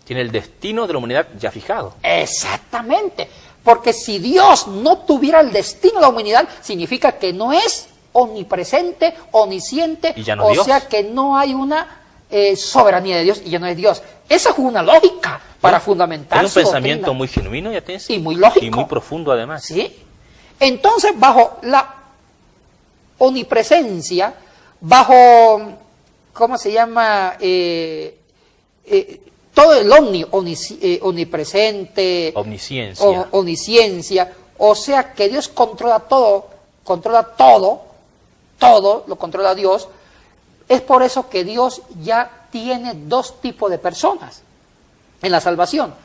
tiene el destino de la humanidad ya fijado. Exactamente, porque si Dios no tuviera el destino de la humanidad, significa que no es omnipresente, omnisciente, ¿Y ya no o Dios? sea que no hay una soberanía de Dios y ya no es Dios. Esa es una lógica para fundamentar Es un su pensamiento doctrina. muy genuino, ya tienes. Y muy lógico. Y muy profundo además. ¿Sí? Entonces, bajo la omnipresencia, bajo, ¿cómo se llama? Todo el omnipresente, omnisciencia, o sea que Dios controla todo, lo controla Dios. Es por eso que Dios ya tiene dos tipos de personas en la salvación: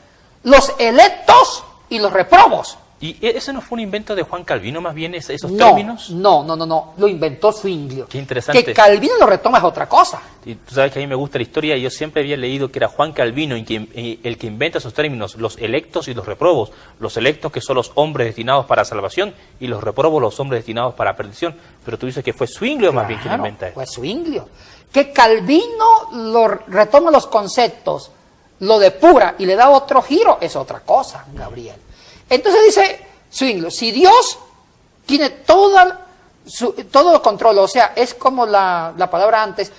los electos y los reprobos. ¿Y ese no fue un invento de Juan Calvino, más bien esos términos? No, lo inventó Zwinglio. Qué interesante. Que Calvino lo retoma es otra cosa. Y tú sabes que a mí me gusta la historia, y yo siempre había leído que era Juan Calvino el que inventa esos términos, los electos y los reprobos. Los electos, que son los hombres destinados para salvación, y los reprobos, los hombres destinados para perdición. Pero tú dices que fue Zwinglio más bien quien inventa eso. Fue Zwinglio. Que Calvino retoma los conceptos, lo depura y le da otro giro, es otra cosa, Gabriel. Entonces dice Zwinglio, si Dios tiene todo el control, o sea, es como la palabra antes,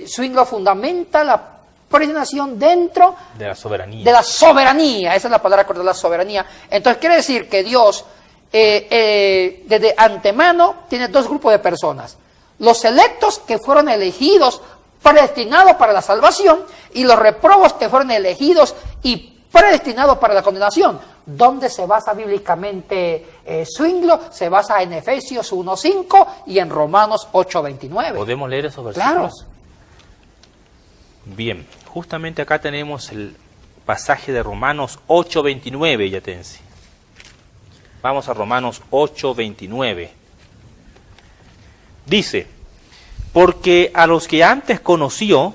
Zwinglio fundamenta la predestinación dentro de la soberanía. De la soberanía, esa es la palabra correcta, la soberanía. Entonces quiere decir que Dios, desde antemano, tiene dos grupos de personas: los electos, que fueron elegidos, predestinados para la salvación, y los reprobos, que fueron elegidos y predestinados para la condenación. ¿Dónde se basa bíblicamente Zwinglio? Se basa en Efesios 1:5 y en Romanos 8:29. ¿Podemos leer esos versículos? Claro. Bien, justamente acá tenemos el pasaje de Romanos 8:29, Yatensi. Vamos a Romanos 8:29. Dice: porque a los que antes conoció,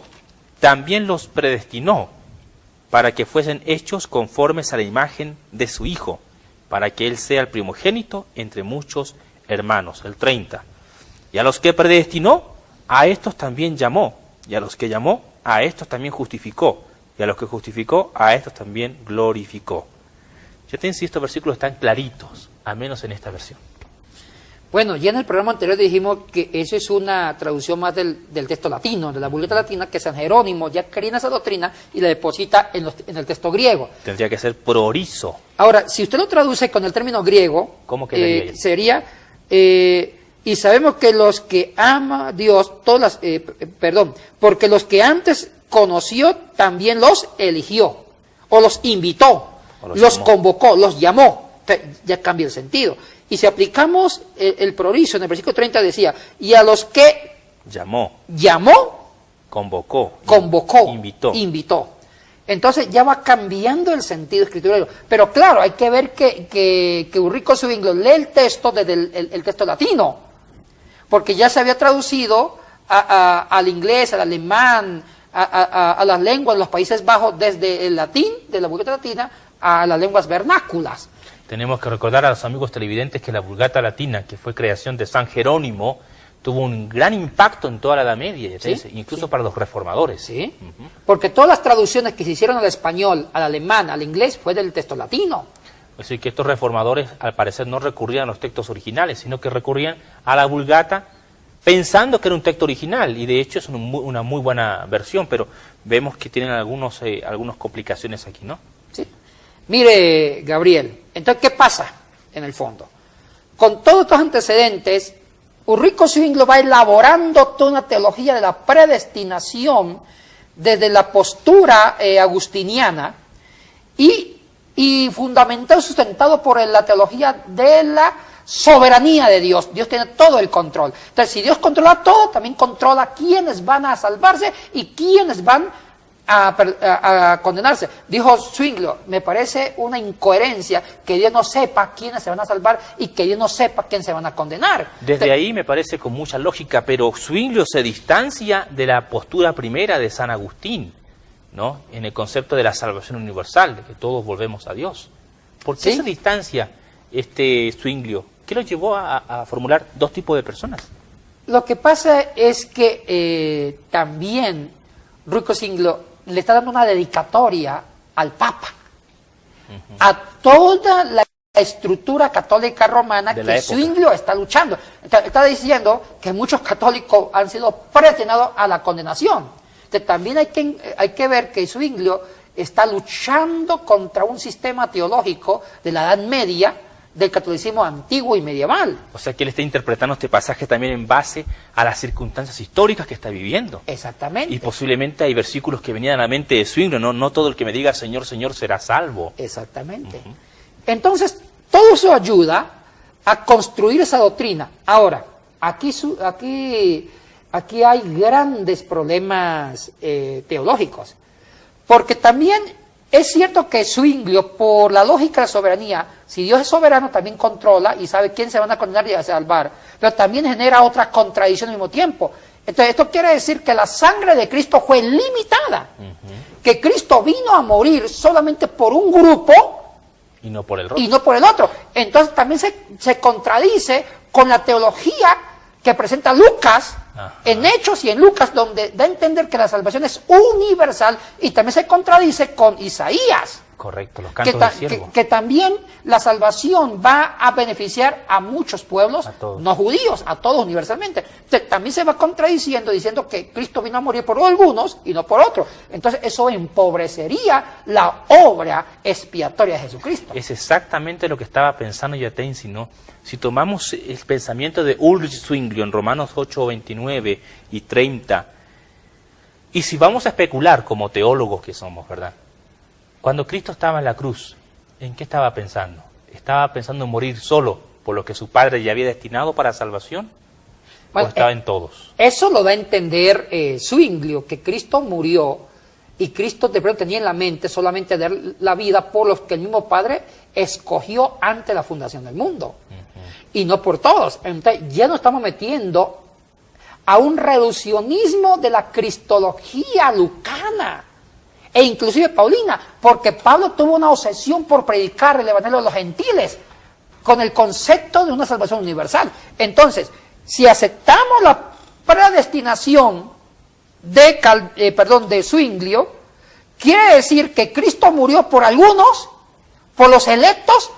también los predestinó, para que fuesen hechos conformes a la imagen de su Hijo, para que Él sea el primogénito entre muchos hermanos. El 30. Y a los que predestinó, a estos también llamó. Y a los que llamó, a estos también justificó. Y a los que justificó, a estos también glorificó. Ya te insisto, estos versículos están claritos, al menos en esta versión. Bueno, ya en el programa anterior dijimos que eso es una traducción más del texto latino, de la Vulgata latina, que San Jerónimo ya quería esa doctrina y la deposita en el texto griego. Tendría que ser proorizo. Ahora, si usted lo traduce con el término griego, ¿cómo quedaría? sería Y sabemos que los que ama a Dios, porque los que antes conoció también los eligió, o los invitó, los convocó, los llamó. Entonces, ya cambia el sentido. Y si aplicamos el prorizo, en el versículo 30 decía, y a los que llamó, convocó, invitó. Entonces ya va cambiando el sentido escriturero. Pero claro, hay que ver que Ulrico Zwinglio lee el texto desde el texto latino, porque ya se había traducido al inglés, al alemán, a las lenguas de los Países Bajos, desde el latín, de la Vulgata Latina, a las lenguas vernáculas. Tenemos que recordar a los amigos televidentes que la Vulgata Latina, que fue creación de San Jerónimo, tuvo un gran impacto en toda la Edad Media, ¿sí? Incluso para los reformadores. Sí, porque todas las traducciones que se hicieron al español, al alemán, al inglés, fue del texto latino. Es decir, que estos reformadores, al parecer, no recurrían a los textos originales, sino que recurrían a la Vulgata, pensando que era un texto original, y de hecho es una muy buena versión, pero vemos que tienen algunas complicaciones aquí, ¿no? Sí. Mire, Gabriel, entonces, ¿qué pasa en el fondo? Con todos estos antecedentes, Ulrico Zwinglio va elaborando toda una teología de la predestinación desde la postura agustiniana y fundamentado, sustentado por la teología de la soberanía de Dios. Dios tiene todo el control. Entonces, si Dios controla todo, también controla quiénes van a salvarse y quiénes van a condenarse. Dijo Zwinglio, me parece una incoherencia que Dios no sepa quiénes se van a salvar y que Dios no sepa quién se van a condenar. Desde ahí me parece con mucha lógica, pero Zwinglio se distancia de la postura primera de San Agustín, ¿no? En el concepto de la salvación universal, de que todos volvemos a Dios. ¿Por qué se distancia Zwinglio? ¿Qué lo llevó a formular dos tipos de personas? Lo que pasa es que también Ulrico Zwinglio le está dando una dedicatoria al Papa, a toda la estructura católica romana que Zwinglio está luchando. Está diciendo que muchos católicos han sido predestinados a la condenación. Entonces, también hay que ver que Zwinglio está luchando contra un sistema teológico de la Edad Media, del catolicismo antiguo y medieval. O sea que él está interpretando este pasaje también en base a las circunstancias históricas que está viviendo. Exactamente. Y posiblemente hay versículos que venían a la mente de Zwinglio, no todo el que me diga Señor, Señor será salvo. Exactamente. Entonces, todo eso ayuda a construir esa doctrina. Ahora, aquí hay grandes problemas teológicos, porque también es cierto que Zwinglio, por la lógica de la soberanía, si Dios es soberano, también controla y sabe quién se van a condenar y a salvar, pero también genera otra contradicción al mismo tiempo. Entonces, esto quiere decir que la sangre de Cristo fue limitada, que Cristo vino a morir solamente por un grupo y no por el otro. Entonces, también se contradice con la teología que presenta Lucas en Hechos y en Lucas, donde da a entender que la salvación es universal, y también se contradice con Isaías. Correcto, los cantos del siervo. Que también la salvación va a beneficiar a muchos pueblos no judíos, a todos universalmente. Entonces, también se va contradiciendo, diciendo que Cristo vino a morir por algunos y no por otros. Entonces eso empobrecería la obra expiatoria de Jesucristo. Es exactamente lo que estaba pensando Yatensi, ¿no? Si tomamos el pensamiento de Ulrich Zwinglio en Romanos 8, 29 y 30, y si vamos a especular como teólogos que somos, ¿verdad? Cuando Cristo estaba en la cruz, ¿en qué estaba pensando? ¿Estaba pensando en morir solo por lo que su Padre ya había destinado para salvación? Bueno, ¿o estaba en todos? Eso lo da a entender Zwinglio, que Cristo murió y Cristo de pronto tenía en la mente solamente dar la vida por los que el mismo Padre escogió ante la fundación del mundo. Y no por todos. Entonces ya nos estamos metiendo a un reduccionismo de la cristología lucana e inclusive paulina, porque Pablo tuvo una obsesión por predicar el evangelio a los gentiles con el concepto de una salvación universal. Entonces, si aceptamos la predestinación de Zwinglio, quiere decir que Cristo murió por algunos, por los electos,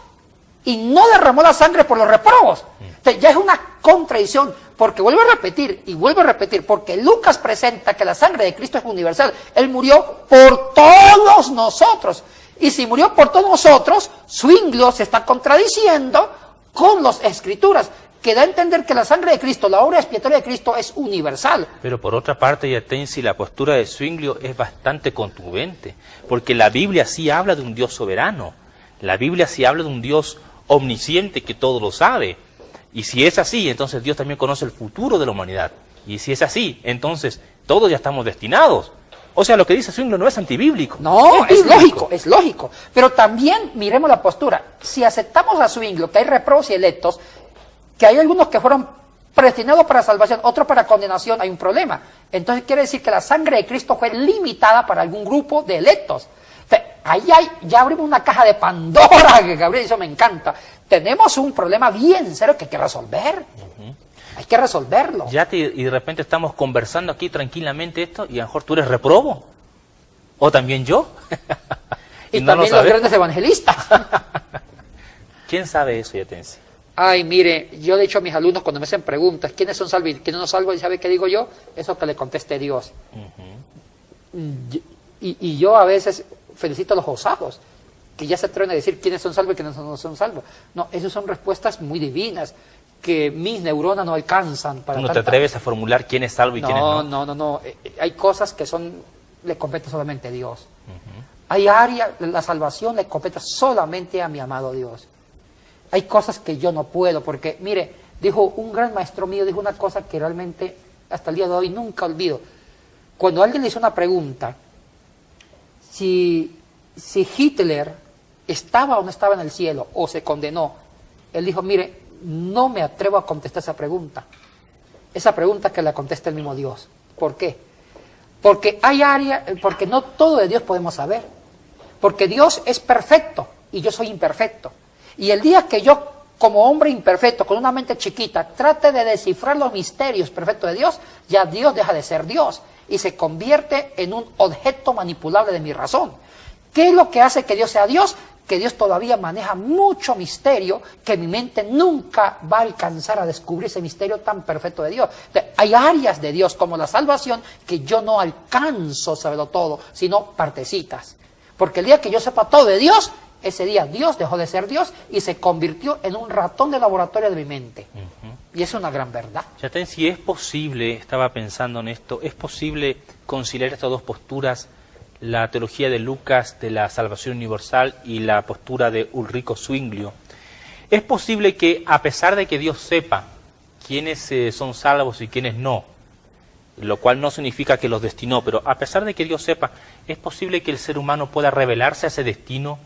y no derramó la sangre por los reprobos. Entonces, ya es una contradicción, porque vuelvo a repetir, porque Lucas presenta que la sangre de Cristo es universal. Él murió por todos nosotros. Y si murió por todos nosotros, Zwinglio se está contradiciendo con las Escrituras. que da a entender que la sangre de Cristo, la obra expiatoria de Cristo es universal. Pero por otra parte, Yatensi, la postura de Zwinglio es bastante contundente, porque la Biblia sí habla de un Dios soberano, la Biblia sí habla de un Dios omnisciente que todo lo sabe, y si es así, entonces Dios también conoce el futuro de la humanidad, y si es así, entonces todos ya estamos destinados. O sea, lo que dice Zwinglio no es antibíblico. No, es lógico. Pero también miremos la postura. Si aceptamos a Zwinglio, que hay reprobos y electos, que hay algunos que fueron predestinados para salvación, otros para condenación, hay un problema. Entonces quiere decir que la sangre de Cristo fue limitada para algún grupo de electos. O sea, ya abrimos una caja de Pandora, que Gabriel, eso me encanta. Tenemos un problema bien serio que hay que resolver. Hay que resolverlo. Y de repente estamos conversando aquí tranquilamente esto, y a lo mejor tú eres reprobo. O también yo. y no también los grandes evangelistas. ¿Quién sabe eso, Yatensi? Ay, mire, yo le he dicho a mis alumnos cuando me hacen preguntas, ¿quiénes son salvos y quiénes no salvos? ¿Y sabe qué digo yo? Eso que le conteste Dios. Y yo a veces felicito a los osados, que ya se atreven a decir quiénes son salvos y quiénes no son salvos. No, esas son respuestas muy divinas, que mis neuronas no alcanzan para... ¿Tú no te atreves a formular quién es salvo y quién no? No. Hay cosas que le compete solamente a Dios. Hay áreas, la salvación le compete solamente a mi amado Dios. Hay cosas que yo no puedo, porque, mire, dijo un gran maestro mío, dijo una cosa que realmente hasta el día de hoy nunca olvido. Cuando alguien le hizo una pregunta, si Hitler estaba o no estaba en el cielo, o se condenó, él dijo, mire, no me atrevo a contestar esa pregunta. Esa pregunta que la contesta el mismo Dios. ¿Por qué? Porque hay áreas, porque no todo de Dios podemos saber. Porque Dios es perfecto y yo soy imperfecto. Y el día que yo, como hombre imperfecto, con una mente chiquita, trate de descifrar los misterios perfectos de Dios, ya Dios deja de ser Dios y se convierte en un objeto manipulable de mi razón. ¿Qué es lo que hace que Dios sea Dios? Que Dios todavía maneja mucho misterio, que mi mente nunca va a alcanzar a descubrir ese misterio tan perfecto de Dios. Entonces, hay áreas de Dios, como la salvación, que yo no alcanzo a saberlo todo, sino partecitas. Porque el día que yo sepa todo de Dios, ese día Dios dejó de ser Dios y se convirtió en un ratón de laboratorio de mi mente. Y es una gran verdad. Yaten, si es posible, estaba pensando en esto, ¿es posible conciliar estas dos posturas? La teología de Lucas de la salvación universal y la postura de Ulrico Zwinglio. Es posible que, a pesar de que Dios sepa quiénes son salvos y quiénes no, lo cual no significa que los destinó, pero a pesar de que Dios sepa, es posible que el ser humano pueda revelarse a ese destino.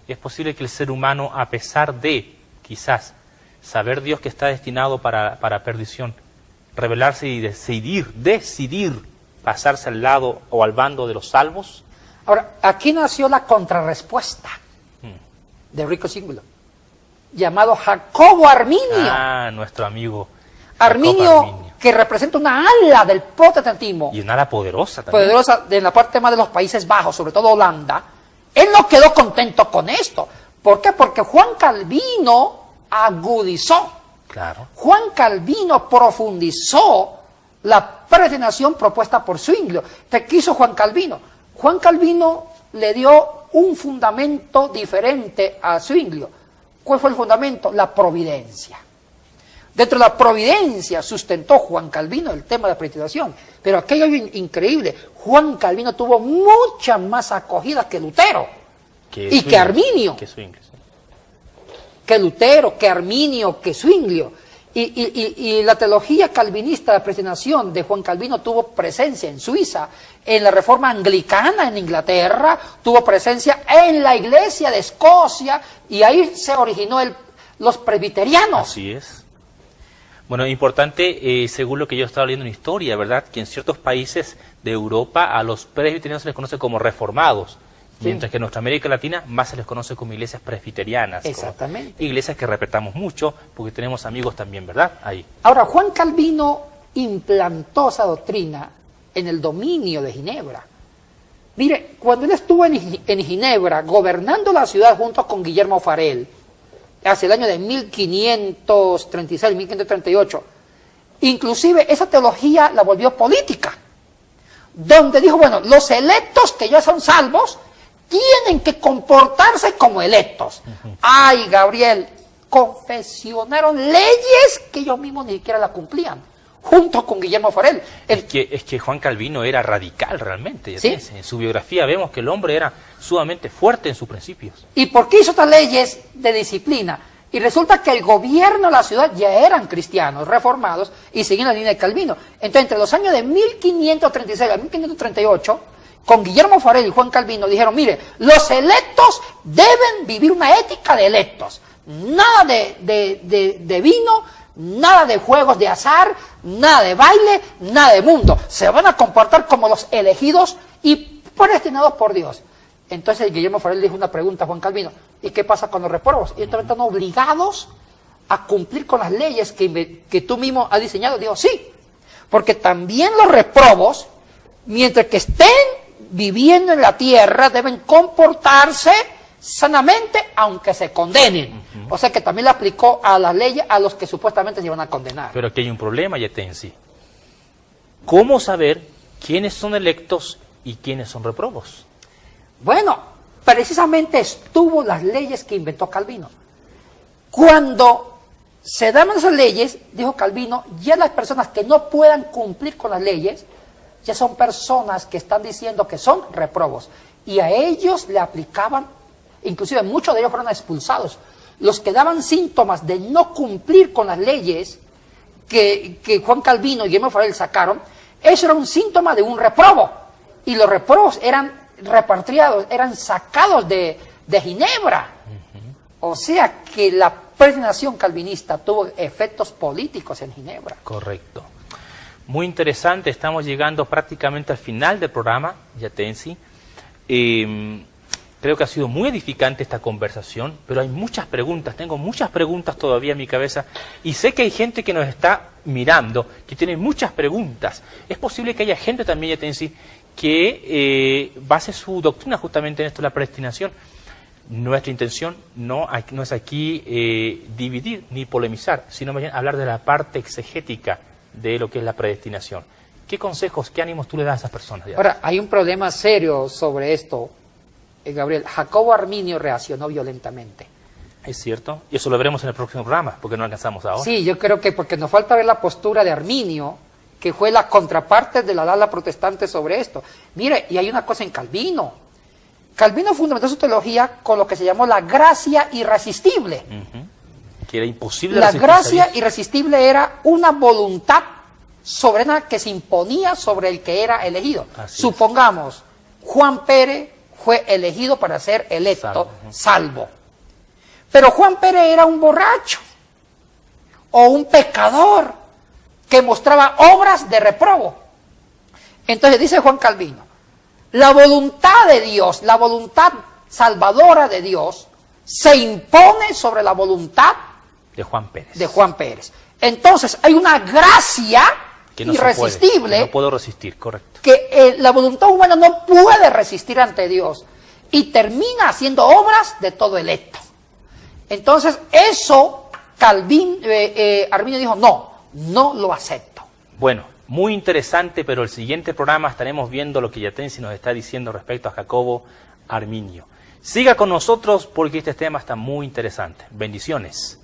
Es posible que el ser humano, a pesar de, quizás, saber Dios que está destinado para perdición, revelarse y decidir pasarse al lado o al bando de los salvos. Ahora, aquí nació la contrarrespuesta de Ulrico Zwinglio, llamado Jacobo Arminio. Ah, nuestro amigo Arminio, que representa una ala del protestantismo. Y una ala poderosa también. Poderosa en la parte más de los Países Bajos, sobre todo Holanda. Él no quedó contento con esto. ¿Por qué? Porque Juan Calvino agudizó. Claro. Juan Calvino profundizó la predestinación propuesta por Zwinglio. ¿Qué hizo Juan Calvino? Juan Calvino le dio un fundamento diferente a Zwinglio. ¿Cuál fue el fundamento? La providencia. Dentro de la providencia sustentó Juan Calvino el tema de la predestinación. Pero aquello es increíble. Juan Calvino tuvo mucha más acogida que Lutero. Que Arminio. Que Lutero, que Arminio, que Zwinglio. Y la teología calvinista de predestinación de Juan Calvino tuvo presencia en Suiza, en la Reforma Anglicana en Inglaterra, tuvo presencia en la Iglesia de Escocia, y ahí se originó los presbiterianos. Así es. Bueno, importante, según lo que yo estaba leyendo en historia, ¿verdad?, que en ciertos países de Europa a los presbiterianos se les conoce como reformados. Sí. Mientras que en nuestra América Latina más se les conoce como iglesias presbiterianas. Exactamente. Iglesias que respetamos mucho, porque tenemos amigos también, ¿verdad? Ahí. Ahora, Juan Calvino implantó esa doctrina en el dominio de Ginebra. Mire, cuando él estuvo en Ginebra, gobernando la ciudad junto con Guillermo Farel, hacia el año de 1536, 1538, inclusive esa teología la volvió política, donde dijo, bueno, los electos que ya son salvos, tienen que comportarse como electos. Ay, Gabriel, confeccionaron leyes que ellos mismos ni siquiera las cumplían, junto con Guillermo Farel. Es que Juan Calvino era radical realmente. ¿Sí? En su biografía vemos que el hombre era sumamente fuerte en sus principios. ¿Y por qué hizo estas leyes de disciplina? Y resulta que el gobierno de la ciudad ya eran cristianos, reformados, y seguían la línea de Calvino. Entonces, entre los años de 1536 a 1538, con Guillermo Farel y Juan Calvino dijeron, mire, los electos deben vivir una ética de electos. Nada de vino, nada de juegos de azar, nada de baile, nada de mundo. Se van a comportar como los elegidos y predestinados por Dios. Entonces Guillermo Farel dijo una pregunta a Juan Calvino, ¿y qué pasa con los reprobos? Ellos también están obligados a cumplir con las leyes que tú mismo has diseñado. Digo, sí, porque también los reprobos, mientras que estén viviendo en la tierra, deben comportarse sanamente, aunque se condenen. O sea que también le aplicó a las leyes a los que supuestamente se iban a condenar. Pero aquí hay un problema, Yatensi. ¿Cómo saber quiénes son electos y quiénes son reprobos? Bueno, precisamente estuvo las leyes que inventó Calvino. Cuando se daban esas leyes, dijo Calvino, ya las personas que no puedan cumplir con las leyes, ya son personas que están diciendo que son reprobos. Y a ellos le aplicaban, inclusive muchos de ellos fueron expulsados. Los que daban síntomas de no cumplir con las leyes que Juan Calvino y Guillermo Farel sacaron, eso era un síntoma de un reprobo. Y los reprobos eran repatriados, eran sacados de Ginebra. O sea que la predestinación calvinista tuvo efectos políticos en Ginebra. Correcto. Muy interesante, estamos llegando prácticamente al final del programa, Yatensi. Creo que ha sido muy edificante esta conversación, pero hay muchas preguntas, tengo muchas preguntas todavía en mi cabeza y sé que hay gente que nos está mirando, que tiene muchas preguntas. Es posible que haya gente también, Yatensi, que base su doctrina justamente en esto de la predestinación. Nuestra intención no es aquí dividir ni polemizar, sino más bien hablar de la parte exegética de lo que es la predestinación. ¿Qué consejos, qué ánimos tú le das a esas personas? Ahora, hay un problema serio sobre esto, Gabriel. Jacobo Arminio reaccionó violentamente. Es cierto, y eso lo veremos en el próximo programa, porque no alcanzamos ahora. Sí, yo creo que porque nos falta ver la postura de Arminio, que fue la contraparte de la ala protestante sobre esto. Mire, y hay una cosa en Calvino. Calvino fundamentó su teología con lo que se llamó la gracia irresistible. Que era imposible la gracia irresistible era una voluntad soberana que se imponía sobre el que era elegido. Supongamos, Juan Pérez fue elegido para ser electo, salvo. Pero Juan Pérez era un borracho o un pecador que mostraba obras de reprobo. Entonces dice Juan Calvino, la voluntad de Dios, la voluntad salvadora de Dios, se impone sobre la voluntad de Juan Pérez. Entonces hay una gracia que no irresistible. No puedo resistir, correcto. Que la voluntad humana no puede resistir ante Dios y termina haciendo obras de todo electo. Entonces eso Arminio dijo, no lo acepto. Bueno, muy interesante, pero el siguiente programa estaremos viendo lo que Yatensi nos está diciendo respecto a Jacobo Arminio. Siga con nosotros porque este tema está muy interesante. Bendiciones.